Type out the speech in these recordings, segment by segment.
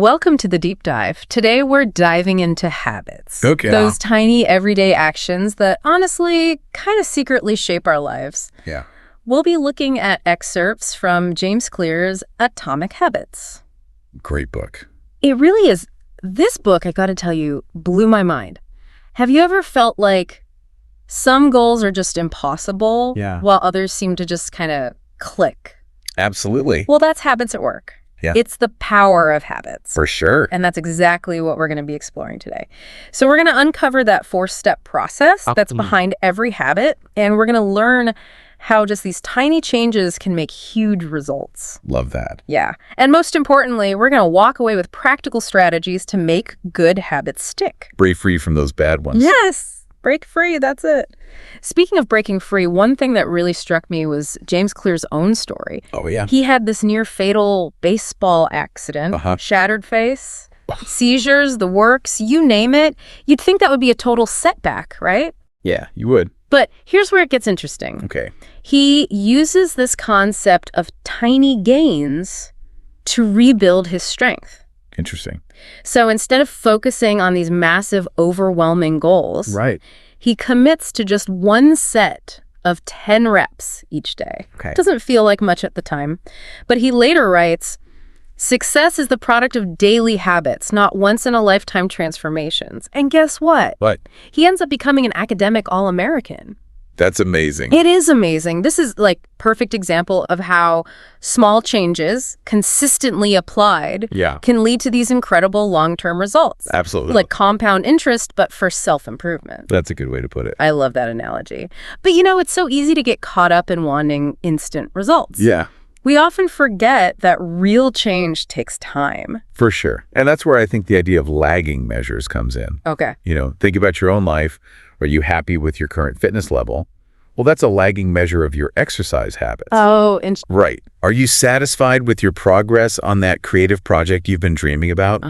Welcome to the deep dive. Today we're diving into habits. Okay. Those tiny everyday actions that honestly kind of secretly shape our lives. Yeah. We'll be looking at excerpts from James Clear's Atomic Habits. Great book. It really is. This book, I gotta tell you, blew my mind. Have you ever felt like some goals are just impossible while others seem to just kind of click? Absolutely. Well, that's habits at work. Yeah. It's the power of habits. For sure. And that's exactly what we're going to be exploring today. So we're going to uncover that four-step process that's behind every habit, and we're going to learn how just these tiny changes can make huge results. Love that. Yeah. And most importantly, we're going to walk away with practical strategies to make good habits stick. Break free from those bad ones. Yes. Break free. That's it. Speaking of breaking free, one thing that really struck me was James Clear's own story. Oh, yeah. He had this near fatal baseball accident, shattered face, seizures, the works, you name it. You'd think that would be a total setback, right? Yeah, you would. But here's where it gets interesting. Okay. He uses this concept of tiny gains to rebuild his strength. Interesting. So instead of focusing on these massive, overwhelming goals, he commits to just one set of 10 reps each day. Okay. Doesn't feel like much at the time. But he later writes, success is the product of daily habits, not once-in-a-lifetime transformations. And guess what? What? He ends up becoming an academic All-American. That's amazing. It is amazing. This is like perfect example of how small changes consistently applied can lead to these incredible long-term results. Absolutely. Like compound interest, but for self-improvement. That's a good way to put it. I love that analogy. But you know, it's so easy to get caught up in wanting instant results. Yeah. We often forget that real change takes time. For sure. And that's where I think the idea of lagging measures comes in. Okay. You know, think about your own life. Are you happy with your current fitness level? Well, that's a lagging measure of your exercise habits. Oh, right. Are you satisfied with your progress on that creative project you've been dreaming about?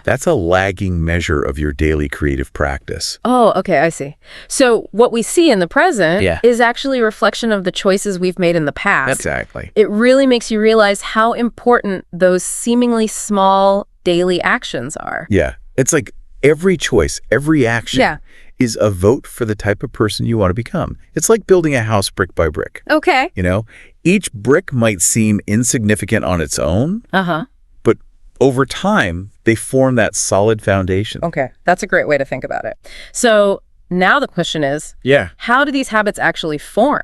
That's a lagging measure of your daily creative practice. Oh, okay, I see. So what we see in the present is actually a reflection of the choices we've made in the past. Exactly. It really makes you realize how important those seemingly small daily actions are. Yeah. It's like every choice, every action is a vote for the type of person you want to become. It's like building a house brick by brick. Okay. You know, each brick might seem insignificant on its own, but over time, they form that solid foundation. Okay, that's a great way to think about it. So now the question is, how do these habits actually form?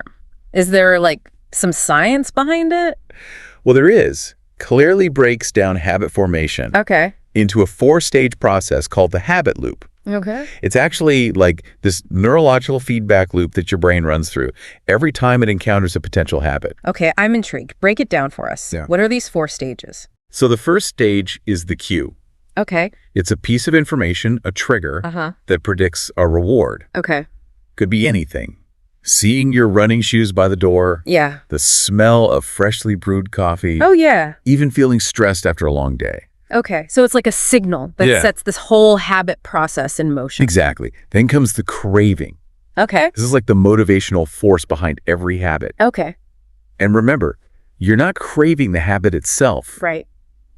Is there like some science behind it? Well, there is. Clearly breaks down habit formation into a 4-stage process called the habit loop. Okay. It's actually like this neurological feedback loop that your brain runs through every time it encounters a potential habit. Okay, I'm intrigued. Break it down for us. What are these 4 stages? So the first stage is the cue. Okay. It's a piece of information, a trigger, that predicts a reward. Okay. Could be anything. Seeing your running shoes by the door. Yeah. The smell of freshly brewed coffee. Oh, yeah. Even feeling stressed after a long day. Okay, so it's like a signal that sets this whole habit process in motion. Exactly. Then comes the craving. Okay. This is like the motivational force behind every habit. Okay. And remember, you're not craving the habit itself. Right.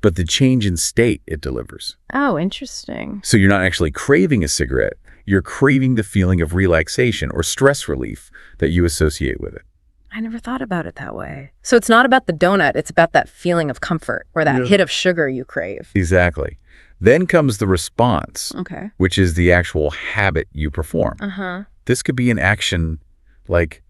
But the change in state it delivers. Oh, interesting. So you're not actually craving a cigarette. You're craving the feeling of relaxation or stress relief that you associate with it. I never thought about it that way. So it's not about the donut, it's about that feeling of comfort or that hit of sugar you crave. Exactly. Then comes the response, which is the actual habit you perform. This could be an action like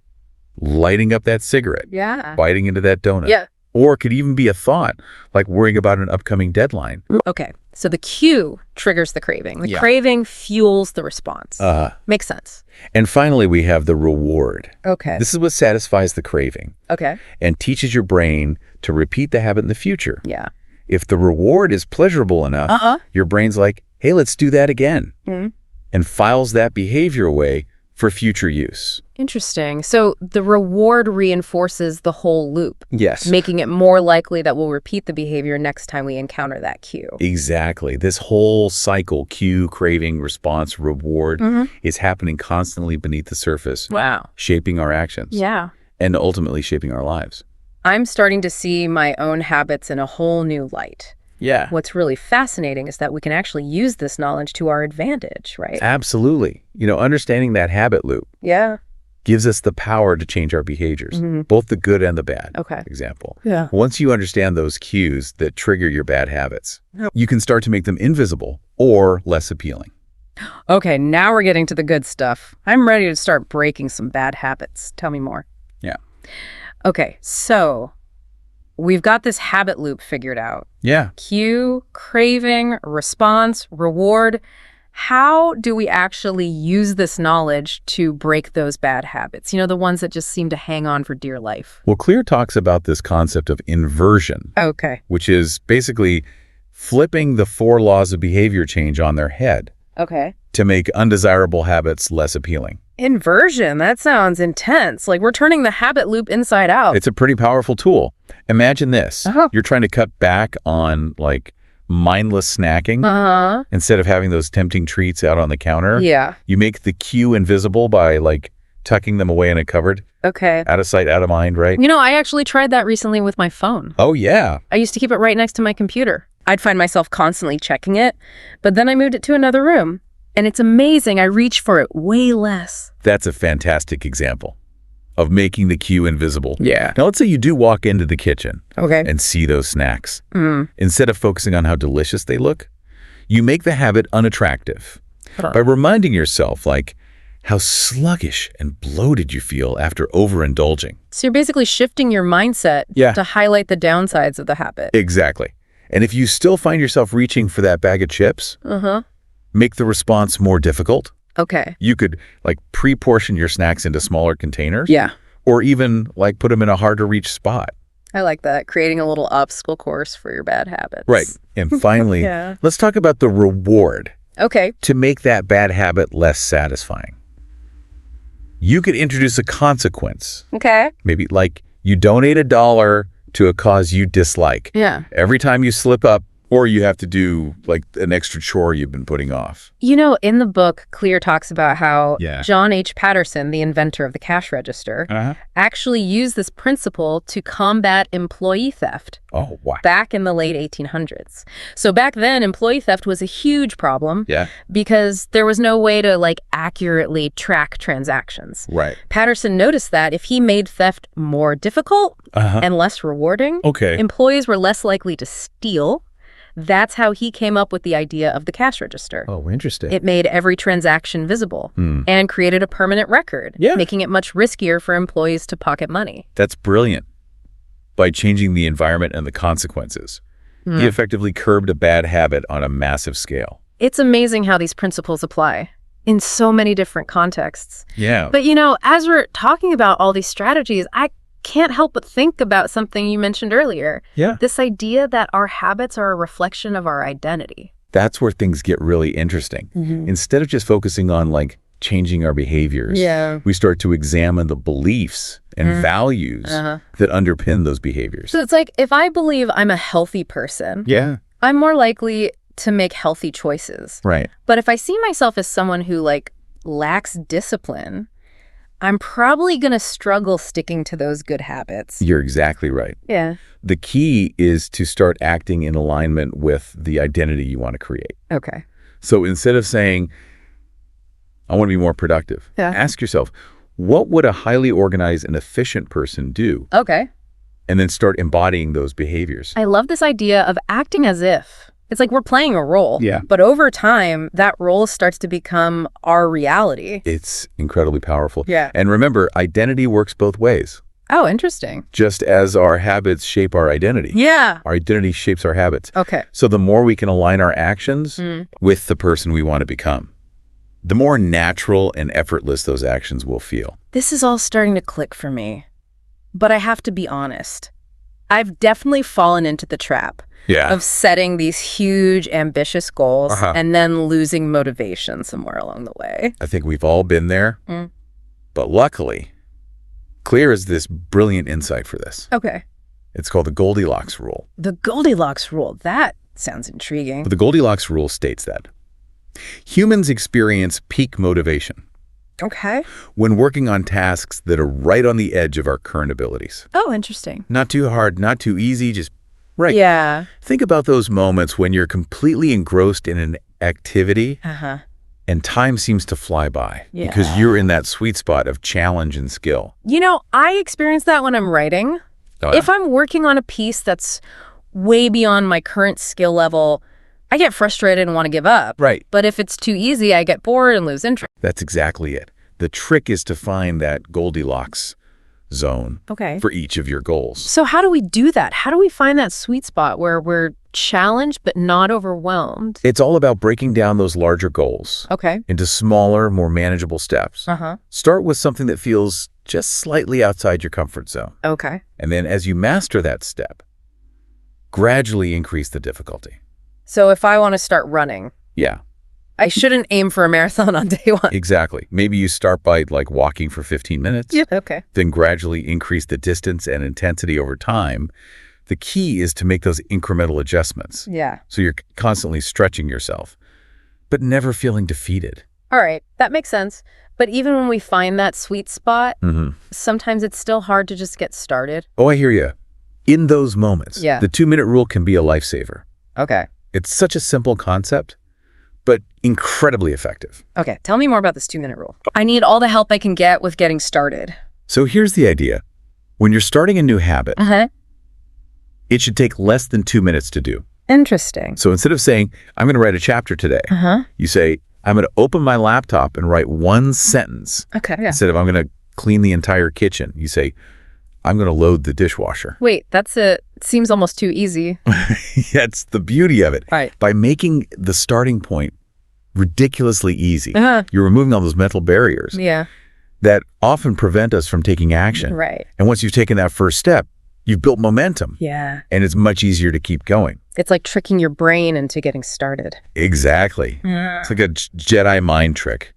lighting up that cigarette, biting into that donut. Or it could even be a thought, like worrying about an upcoming deadline. Okay, so the cue triggers the craving. The craving fuels the response. Makes sense. And finally, we have the reward. Okay. This is what satisfies the craving. Okay. And teaches your brain to repeat the habit in the future. Yeah. If the reward is pleasurable enough, your brain's like, hey, let's do that again. And files that behavior away for future use. Interesting. So the reward reinforces the whole loop. Yes. Making it more likely that we'll repeat the behavior next time we encounter that cue. Exactly. This whole cycle, cue, craving, response, reward, is happening constantly beneath the surface. Wow. Shaping our actions. Yeah. And ultimately shaping our lives. I'm starting to see my own habits in a whole new light. Yeah. What's really fascinating is that we can actually use this knowledge to our advantage, right? Absolutely. Understanding that habit loop gives us the power to change our behaviors, both the good and the bad. Okay. Example. Yeah. Once you understand those cues that trigger your bad habits, you can start to make them invisible or less appealing. Okay, now we're getting to the good stuff. I'm ready to start breaking some bad habits. Tell me more. Yeah. Okay, so we've got this habit loop figured out. Yeah. Cue, craving, response, reward. How do we actually use this knowledge to break those bad habits? The ones that just seem to hang on for dear life. Well, Clear talks about this concept of inversion. Okay. Which is basically flipping the 4 laws of behavior change on their head. Okay. To make undesirable habits less appealing. Inversion, that sounds intense. Like we're turning the habit loop inside out. It's a pretty powerful tool. Imagine this. You're trying to cut back on mindless snacking instead of having those tempting treats out on the counter. Yeah. You make the cue invisible by tucking them away in a cupboard. Okay. Out of sight, out of mind, right? I actually tried that recently with my phone. Oh, yeah. I used to keep it right next to my computer. I'd find myself constantly checking it, but then I moved it to another room. And it's amazing. I reach for it way less. That's a fantastic example of making the cue invisible. Yeah. Now, let's say you do walk into the kitchen and see those snacks. Instead of focusing on how delicious they look, you make the habit unattractive by reminding yourself, how sluggish and bloated you feel after overindulging. So you're basically shifting your mindset to highlight the downsides of the habit. Exactly. And if you still find yourself reaching for that bag of chips, make the response more difficult. Okay. You could pre-portion your snacks into smaller containers. Yeah. Or even put them in a hard to reach spot. I like that. Creating a little obstacle course for your bad habits. Right. And finally, let's talk about the reward. Okay. To make that bad habit less satisfying. You could introduce a consequence. Okay. Maybe you donate $1 to a cause you dislike. Yeah. Every time you slip up, or you have to do an extra chore you've been putting off. In the book, Clear talks about how Yeah. John H. Patterson, the inventor of the cash register, actually used this principle to combat employee theft. Oh, wow. Back in the late 1800s. So back then, employee theft was a huge problem. Yeah. Because there was no way to accurately track transactions. Right. Patterson noticed that if he made theft more difficult and less rewarding, employees were less likely to steal. That's how he came up with the idea of the cash register. Oh, interesting. It made every transaction visible and created a permanent record, making it much riskier for employees to pocket money. That's brilliant. By changing the environment and the consequences, he effectively curbed a bad habit on a massive scale. It's amazing how these principles apply in so many different contexts. Yeah. But, as we're talking about all these strategies, I can't help but think about something you mentioned earlier. Yeah. This idea that our habits are a reflection of our identity. That's where things get really interesting. Instead of just focusing on changing our behaviors, we start to examine the beliefs and values that underpin those behaviors. So it's if I believe I'm a healthy person, I'm more likely to make healthy choices. Right. But if I see myself as someone who lacks discipline, I'm probably going to struggle sticking to those good habits. You're exactly right. Yeah. The key is to start acting in alignment with the identity you want to create. Okay. So instead of saying, I want to be more productive, ask yourself, what would a highly organized and efficient person do? Okay. And then start embodying those behaviors. I love this idea of acting as if. It's we're playing a role. Yeah. But over time, that role starts to become our reality. It's incredibly powerful. Yeah. And remember, identity works both ways. Oh, interesting. Just as our habits shape our identity. Yeah. Our identity shapes our habits. Okay. So the more we can align our actions with the person we want to become, the more natural and effortless those actions will feel. This is all starting to click for me. But I have to be honest. I've definitely fallen into the trap of setting these huge, ambitious goals and then losing motivation somewhere along the way. I think we've all been there. But luckily, Clear is this brilliant insight for this. Okay. It's called the Goldilocks rule. The Goldilocks rule. That sounds intriguing. The Goldilocks rule states that humans experience peak motivation. Okay. When working on tasks that are right on the edge of our current abilities. Oh, interesting. Not too hard, not too easy, just Right. Yeah. Think about those moments when you're completely engrossed in an activity and time seems to fly by because you're in that sweet spot of challenge and skill. I experience that when I'm writing. Oh, yeah? If I'm working on a piece that's way beyond my current skill level, I get frustrated and want to give up. Right. But if it's too easy, I get bored and lose interest. That's exactly it. The trick is to find that Goldilocks zone for each of your goals. So how do we do that? How do we find that sweet spot where we're challenged but not overwhelmed? It's all about breaking down those larger goals into smaller, more manageable steps. Start with something that feels just slightly outside your comfort zone. And then as you master that step, gradually increase the difficulty. So if I want to start running, I shouldn't aim for a marathon on day one. Exactly. Maybe you start by walking for 15 minutes. Then gradually increase the distance and intensity over time. The key is to make those incremental adjustments. So you're constantly stretching yourself, but never feeling defeated. All right. That makes sense. But even when we find that sweet spot, sometimes it's still hard to just get started. Oh, I hear you. In those moments, the 2-minute rule can be a lifesaver. It's such a simple concept, but incredibly effective. Okay, tell me more about this 2-minute rule. I need all the help I can get with getting started. So here's the idea. When you're starting a new habit, it should take less than 2 minutes to do. Interesting. So instead of saying, I'm going to write a chapter today, you say, I'm going to open my laptop and write one sentence. Instead of, I'm going to clean the entire kitchen, you say, I'm going to load the dishwasher. Wait, seems almost too easy. That's the beauty of it. Right. By making the starting point ridiculously easy, you're removing all those mental barriers that often prevent us from taking action. Right. And once you've taken that first step, you've built momentum. And it's much easier to keep going. It's like tricking your brain into getting started. Exactly. It's like a Jedi mind trick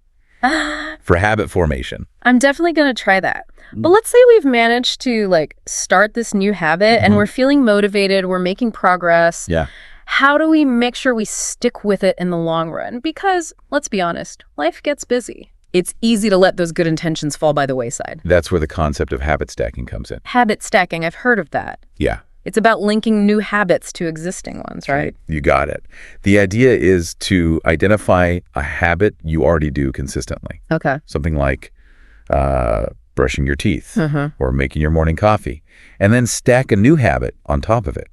for habit formation. I'm definitely going to try that. But let's say we've managed to start this new habit and we're feeling motivated, we're making progress. How do we make sure we stick with it in the long run? Because let's be honest, life gets busy. It's easy to let those good intentions fall by the wayside. That's where the concept of habit stacking comes in. Habit stacking, I've heard of that. It's about linking new habits to existing ones, right? You got it. The idea is to identify a habit you already do consistently. Something like brushing your teeth or making your morning coffee, and then stack a new habit on top of it.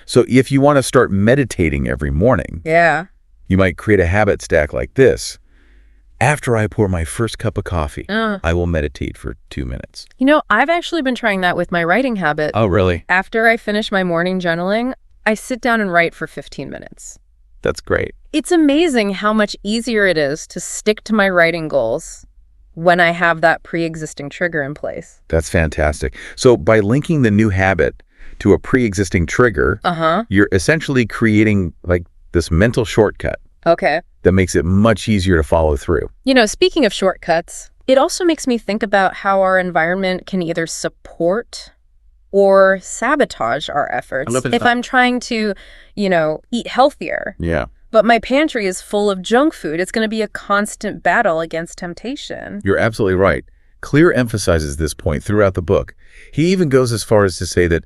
So if you want to start meditating every morning, you might create a habit stack like this. After I pour my first cup of coffee, I will meditate for 2 minutes. I've actually been trying that with my writing habit. Oh, really? After I finish my morning journaling, I sit down and write for 15 minutes. That's great. It's amazing how much easier it is to stick to my writing goals when I have that pre-existing trigger in place. That's fantastic. So by linking the new habit to a pre-existing trigger, you're essentially creating this mental shortcut. That makes it much easier to follow through. Speaking of shortcuts, it also makes me think about how our environment can either support or sabotage our efforts. If I'm trying to, eat healthier. But my pantry is full of junk food, it's going to be a constant battle against temptation. You're absolutely right. Clear emphasizes this point throughout the book. He even goes as far as to say that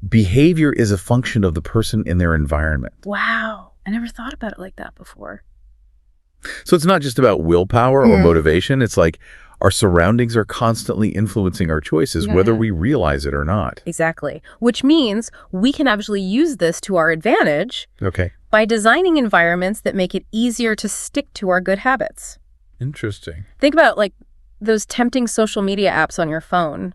behavior is a function of the person in their environment. Wow. I never thought about it like that before. So it's not just about willpower or motivation. It's like our surroundings are constantly influencing our choices, whether we realize it or not. Exactly. Which means we can actually use this to our advantage by designing environments that make it easier to stick to our good habits. Interesting. Think about those tempting social media apps on your phone.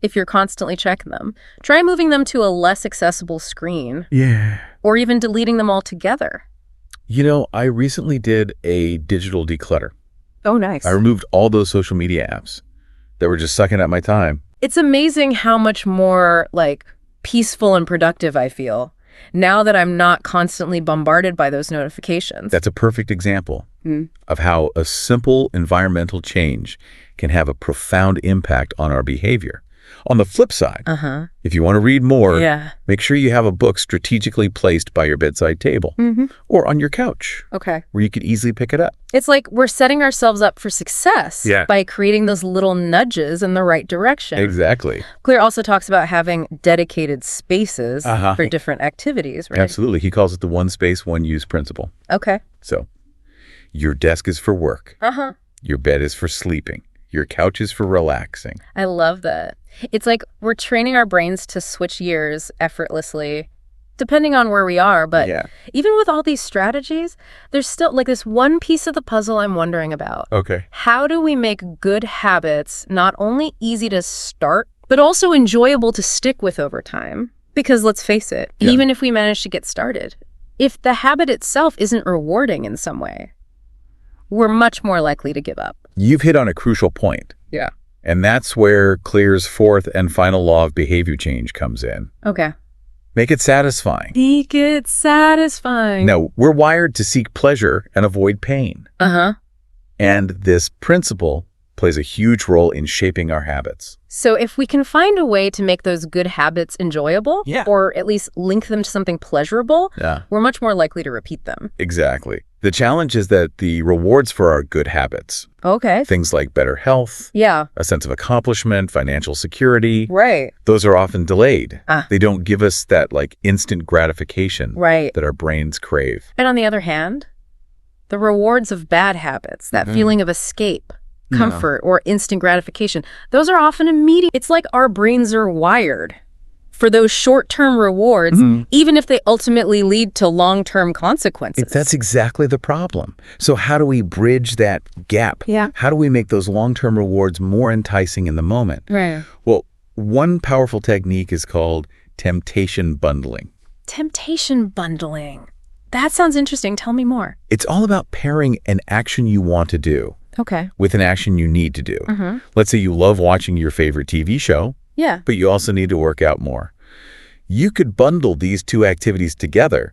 If you're constantly checking them, try moving them to a less accessible screen. Or even deleting them altogether. I recently did a digital declutter. Oh, nice. I removed all those social media apps that were just sucking at my time. It's amazing how much more peaceful and productive I feel now that I'm not constantly bombarded by those notifications. That's a perfect example of how a simple environmental change can have a profound impact on our behavior. On the flip side, if you want to read more, make sure you have a book strategically placed by your bedside table or on your couch where you could easily pick it up. It's like we're setting ourselves up for success by creating those little nudges in the right direction. Exactly. Clear also talks about having dedicated spaces for different activities, right? Absolutely. He calls it the one space, one use principle. Okay. So your desk is for work. Your bed is for sleeping. Your couch is for relaxing. I love that. It's like we're training our brains to switch gears effortlessly, depending on where we are. But even with all these strategies, there's still like this one piece of the puzzle I'm wondering about. Okay. How do we make good habits not only easy to start, but also enjoyable to stick with over time? Because let's face it, even if we manage to get started, if the habit itself isn't rewarding in some way, we're much more likely to give up. You've hit on a crucial point. Yeah. And that's where Clear's fourth and final law of behavior change comes in. Okay. Make it satisfying. Make it satisfying. No, we're wired to seek pleasure and avoid pain. And this principle plays a huge role in shaping our habits. So if we can find a way to make those good habits enjoyable, or at least link them to something pleasurable, we're much more likely to repeat them. Exactly. The challenge is that the rewards for our good habits, things like better health, a sense of accomplishment, financial security, those are often delayed. They don't give us that like instant gratification that our brains crave. And on the other hand, the rewards of bad habits, that feeling of escape, comfort, or instant gratification, those are often immediate. It's like our brains are wired for those short-term rewards, even if they ultimately lead to long-term consequences. That's exactly the problem. So how do we bridge that gap? How do we make those long-term rewards more enticing in the moment? Well, one powerful technique is called temptation bundling. Temptation bundling. That sounds interesting. Tell me more. It's all about pairing an action you want to do with an action you need to do. Let's say you love watching your favorite TV show, but you also need to work out more. You could bundle these two activities together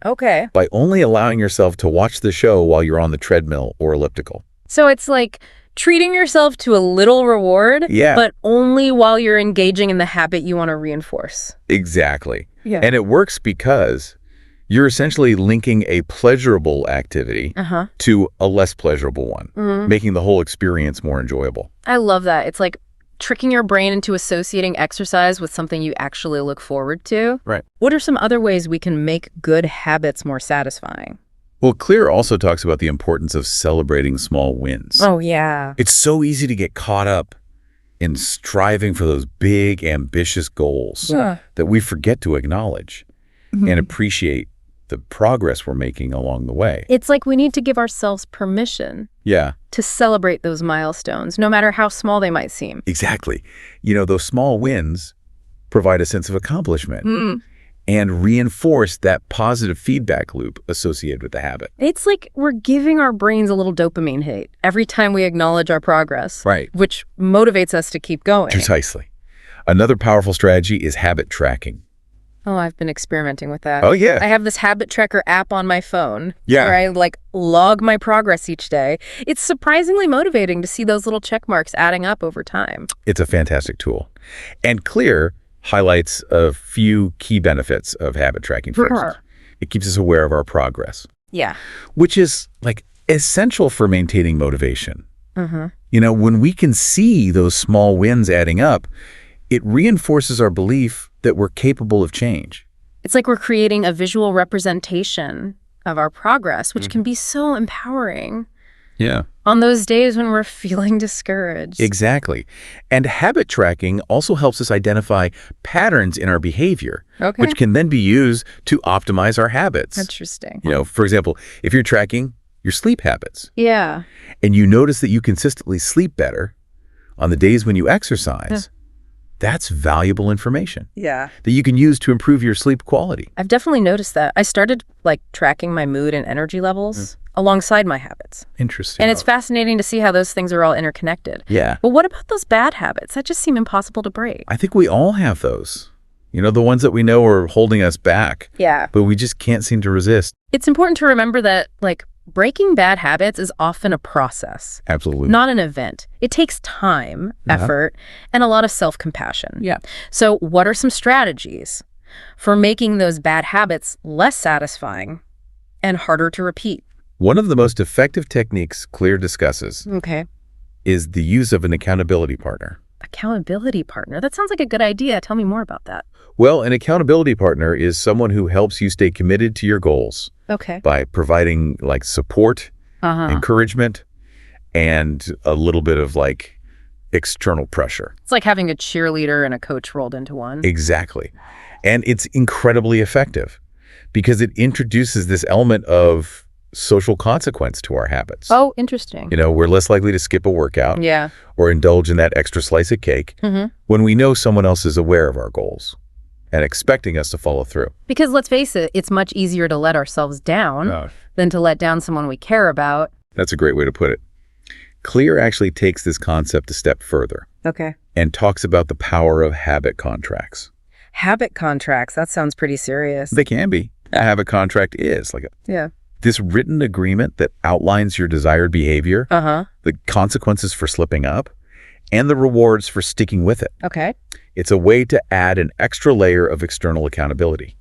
by only allowing yourself to watch the show while you're on the treadmill or elliptical. So it's like treating yourself to a little reward, but only while you're engaging in the habit you want to reinforce. Exactly. And it works because you're essentially linking a pleasurable activity to a less pleasurable one, making the whole experience more enjoyable. I love that. It's like tricking your brain into associating exercise with something you actually look forward to. What are some other ways we can make good habits more satisfying? Well, Clear also talks about the importance of celebrating small wins. It's so easy to get caught up in striving for those big, ambitious goals that we forget to acknowledge and appreciate the progress we're making along the way. It's like we need to give ourselves permission to celebrate those milestones, no matter how small they might seem. Exactly. You know, those small wins provide a sense of accomplishment and reinforce that positive feedback loop associated with the habit. It's like we're giving our brains a little dopamine hit every time we acknowledge our progress, which motivates us to keep going. Precisely. Another powerful strategy is habit tracking. Oh, I've been experimenting with that. I have this habit tracker app on my phone where I like log my progress each day. It's surprisingly motivating to see those little check marks adding up over time. It's a fantastic tool. And Clear highlights a few key benefits of habit tracking first. It keeps us aware of our progress. Which is like essential for maintaining motivation. You know, when we can see those small wins adding up, it reinforces our belief that we're capable of change. It's like we're creating a visual representation of our progress, which can be so empowering. On those days when we're feeling discouraged. Exactly. And habit tracking also helps us identify patterns in our behavior, which can then be used to optimize our habits. Interesting. You know, for example, if you're tracking your sleep habits. And you notice that you consistently sleep better on the days when you exercise. That's valuable information that you can use to improve your sleep quality. I've definitely noticed that. I started like tracking my mood and energy levels alongside my habits. Interesting. And it's fascinating to see how those things are all interconnected. But what about those bad habits that just seem impossible to break? I think we all have those. You know, the ones that we know are holding us back. But we just can't seem to resist. It's important to remember that like breaking bad habits is often a process. Absolutely. Not an event. It takes time, effort, and a lot of self-compassion. Yeah. So what are some strategies for making those bad habits less satisfying and harder to repeat? One of the most effective techniques Clear discusses is the use of an accountability partner. Accountability partner? That sounds like a good idea. Tell me more about that. Well, an accountability partner is someone who helps you stay committed to your goals by providing like support, encouragement, and a little bit of like external pressure. It's like having a cheerleader and a coach rolled into one. Exactly. And it's incredibly effective because it introduces this element of social consequence to our habits. Oh, interesting. You know, we're less likely to skip a workout or indulge in that extra slice of cake when we know someone else is aware of our goals and expecting us to follow through. Because let's face it, it's much easier to let ourselves down than to let down someone we care about. That's a great way to put it. Clear actually takes this concept a step further and talks about the power of habit contracts. Habit contracts, that sounds pretty serious. They can be. A habit contract is like this written agreement that outlines your desired behavior, the consequences for slipping up, and the rewards for sticking with it. It's a way to add an extra layer of external accountability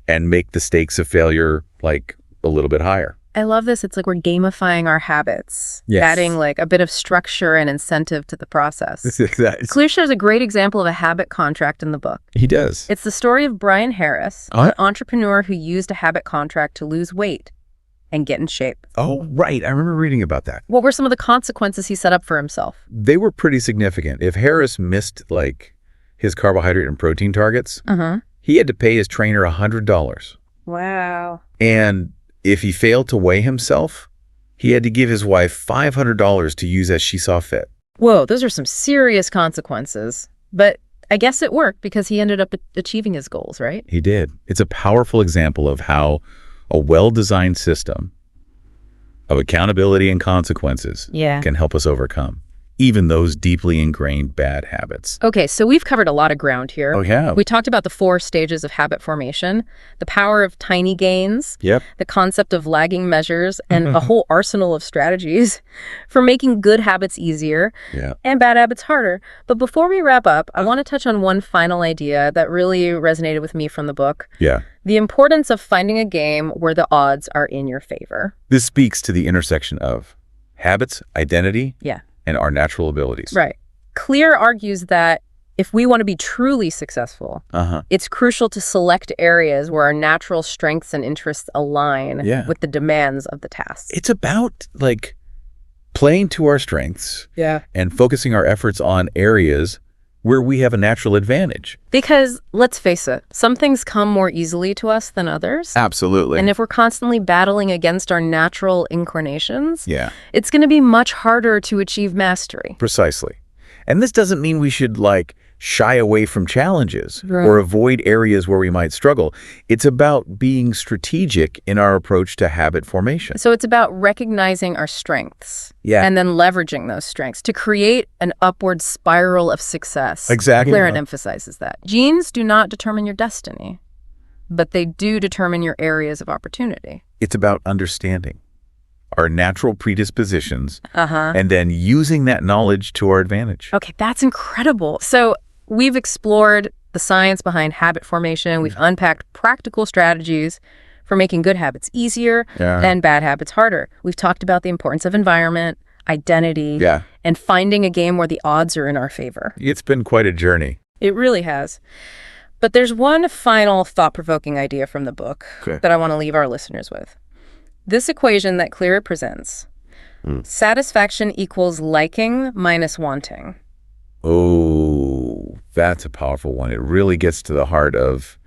and make the stakes of failure like a little bit higher. I love this. It's like we're gamifying our habits, adding like a bit of structure and incentive to the process. Clear shares a great example of a habit contract in the book. He does. It's the story of Brian Harris, an entrepreneur who used a habit contract to lose weight and get in shape. Oh, right. I remember reading about that. What were some of the consequences he set up for himself? They were pretty significant. If Harris missed like his carbohydrate and protein targets, he had to pay his trainer $100. Wow. And if he failed to weigh himself, he had to give his wife $500 to use as she saw fit. Whoa, those are some serious consequences. But I guess it worked because he ended up achieving his goals, right? He did. It's a powerful example of how a well-designed system of accountability and consequences can help us overcome even those deeply ingrained bad habits. Okay, so we've covered a lot of ground here. Oh, yeah. We talked about the 4 stages of habit formation, the power of tiny gains, the concept of lagging measures, and a whole arsenal of strategies for making good habits easier and bad habits harder. But before we wrap up, I want to touch on one final idea that really resonated with me from the book. The importance of finding a game where the odds are in your favor. This speaks to the intersection of habits, identity, and our natural abilities. Right. Clear argues that if we want to be truly successful, it's crucial to select areas where our natural strengths and interests align with the demands of the task. It's about like playing to our strengths and focusing our efforts on areas where we have a natural advantage. Because let's face it, some things come more easily to us than others. Absolutely. And if we're constantly battling against our natural inclinations, it's going to be much harder to achieve mastery. Precisely. And this doesn't mean we should like shy away from challenges or avoid areas where we might struggle. It's about being strategic in our approach to habit formation. So it's about recognizing our strengths and then leveraging those strengths to create an upward spiral of success. Exactly. Claret emphasizes that. Genes do not determine your destiny, but they do determine your areas of opportunity. It's about understanding our natural predispositions and then using that knowledge to our advantage. Okay, that's incredible. So we've explored the science behind habit formation. We've unpacked practical strategies for making good habits easier and bad habits harder. We've talked about the importance of environment, identity, and finding a game where the odds are in our favor. It's been quite a journey. It really has. But there's one final thought-provoking idea from the book that I want to leave our listeners with. This equation that Clear presents, satisfaction equals liking minus wanting. Oh, that's a powerful one. It really gets to the heart of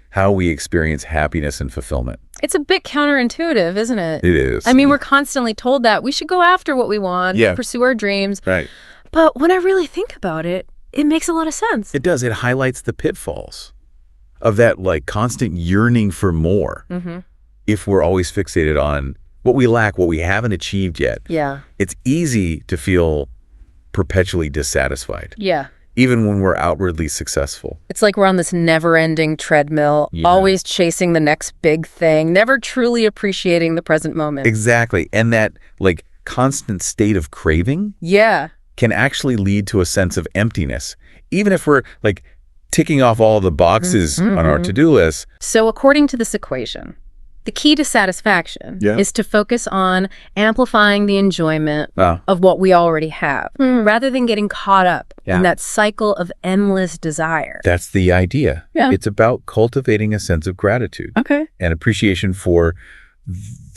how we experience happiness and fulfillment. It's a bit counterintuitive, isn't it? It is. I mean, we're constantly told that we should go after what we want, pursue our dreams. Right. But when I really think about it, it makes a lot of sense. It does. It highlights the pitfalls of that like constant yearning for more. If we're always fixated on what we lack, what we haven't achieved yet. It's easy to feel perpetually dissatisfied. even when we're outwardly successful. It's like we're on this never-ending treadmill, always chasing the next big thing, never truly appreciating the present moment. Exactly. And that, like, constant state of craving can actually lead to a sense of emptiness, even if we're, like, ticking off all the boxes on our to-do list. So according to this equation, the key to satisfaction is to focus on amplifying the enjoyment of what we already have, rather than getting caught up in that cycle of endless desire. That's the idea. It's about cultivating a sense of gratitude and appreciation for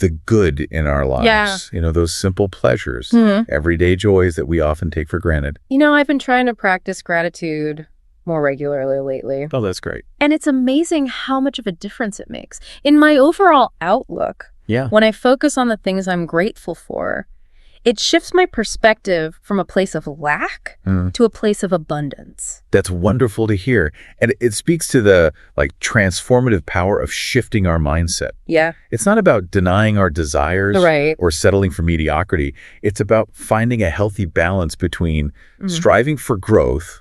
the good in our lives. You know, those simple pleasures, everyday joys that we often take for granted. You know, I've been trying to practice gratitude more regularly lately. Oh, that's great. And it's amazing how much of a difference it makes in my overall outlook. When I focus on the things I'm grateful for, it shifts my perspective from a place of lack to a place of abundance. That's wonderful to hear. And it speaks to the, like, transformative power of shifting our mindset. It's not about denying our desires or settling for mediocrity. It's about finding a healthy balance between striving for growth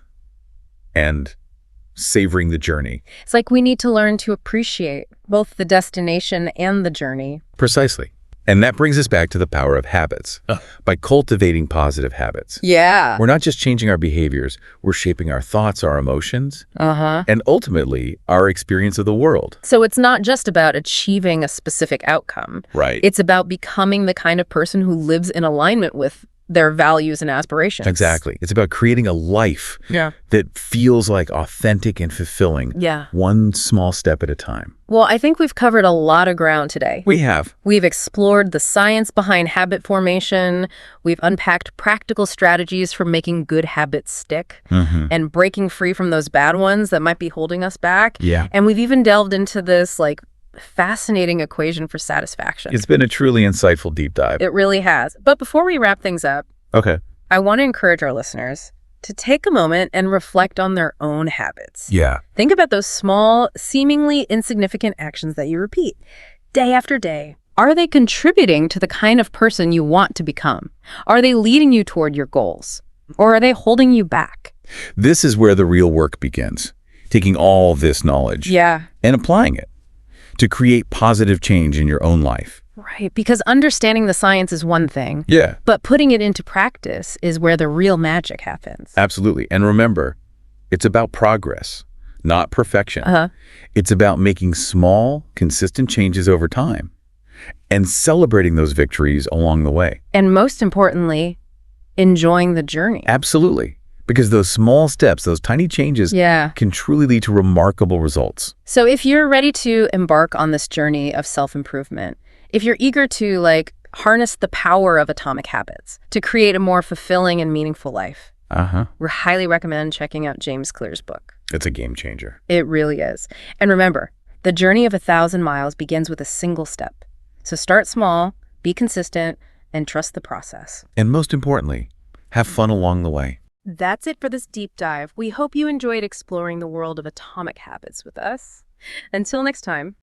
and savoring the journey. It's like we need to learn to appreciate both the destination and the journey. Precisely. And that brings us back to the power of habits. By cultivating positive habits. We're not just changing our behaviors, we're shaping our thoughts, our emotions, and ultimately our experience of the world. So it's not just about achieving a specific outcome. It's about becoming the kind of person who lives in alignment with their values and aspirations. Exactly. It's about creating a life that feels like authentic and fulfilling, one small step at a time. Well, I think we've covered a lot of ground today. We have. We've explored the science behind habit formation. We've unpacked practical strategies for making good habits stick and breaking free from those bad ones that might be holding us back. And we've even delved into this, like, fascinating equation for satisfaction. It's been a truly insightful deep dive. It really has. But before we wrap things up, I want to encourage our listeners to take a moment and reflect on their own habits. Think about those small, seemingly insignificant actions that you repeat day after day. Are they contributing to the kind of person you want to become? Are they leading you toward your goals? Or are they holding you back? This is where the real work begins, taking all this knowledge and applying it to create positive change in your own life. Right, because understanding the science is one thing. But putting it into practice is where the real magic happens. Absolutely. And remember, it's about progress, not perfection. It's about making small, consistent changes over time and celebrating those victories along the way. And most importantly, enjoying the journey. Absolutely. Because those small steps, those tiny changes can truly lead to remarkable results. So if you're ready to embark on this journey of self-improvement, if you're eager to, like, harness the power of atomic habits to create a more fulfilling and meaningful life, we highly recommend checking out James Clear's book. It's a game changer. It really is. And remember, the journey of 1,000 miles begins with a single step. So start small, be consistent, and trust the process. And most importantly, have fun along the way. That's it for this deep dive. We hope you enjoyed exploring the world of atomic habits with us. Until next time.